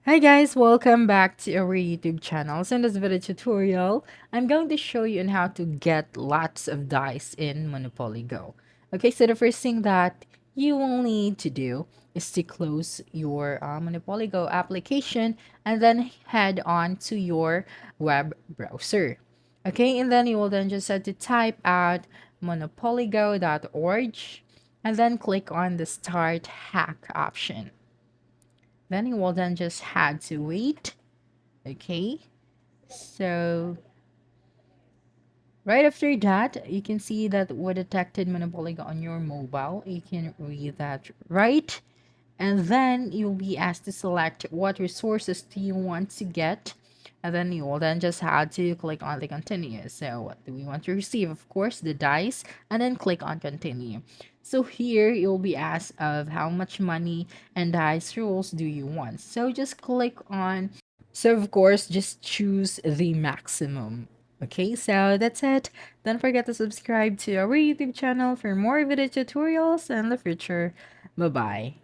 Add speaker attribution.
Speaker 1: Hi guys, welcome back to our YouTube channel. So in this video tutorial, I'm going to show you on how to get lots of dice in Monopoly Go. Okay, so the first thing that you will need to do is to close your Monopoly Go application and then head on to your web browser. Okay, and then you will then just have to type out monopolygo.org and then click on the start hack option. Then you will then just have to wait. Okay, so right after that, you can see that we detected monopoly on your mobile. You can read that right. And then you'll be asked to select what resources do you want to get. And then you will then just have to click on the continue. So what do we want to receive? Of course, the dice, and then click on continue. So here you'll be asked of how much money and dice rolls do you want. So just click on, so of course, just choose the maximum. Okay, so that's it. Don't forget to subscribe to our YouTube channel for more video tutorials in the future. Bye bye.